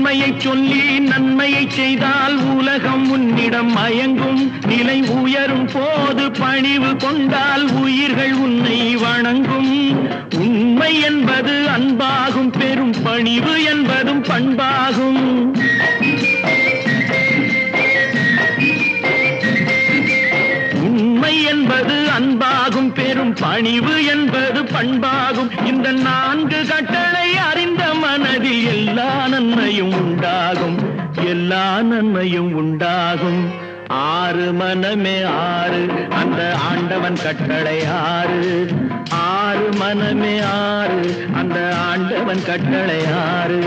உண்மையை சொல்லி நன்மையை செய்தால் உலகம் உன்னிடம் மயங்கும். நிலை உயரும் போது பணிவு கொண்டால் உயிர்கள் உன்னை வணங்கும். உண்மை என்பது அன்பாகும், பெரும் பணிவு என்பதும் பண்பாகும். உண்மை என்பது அன்பாகும், பெரும் பணிவு என்பது பண்பாகும். இந்த 4 கட்டளை அறிந்த மனதில் எல்லா நன்மையும் உண்டாகும், எல்லா நன்மையும் உண்டாகும். 6 மனமே 6, அந்த ஆண்டவன் கட்டளை 6. 6 மனமே 6, அந்த ஆண்டவன் கட்டளை 6.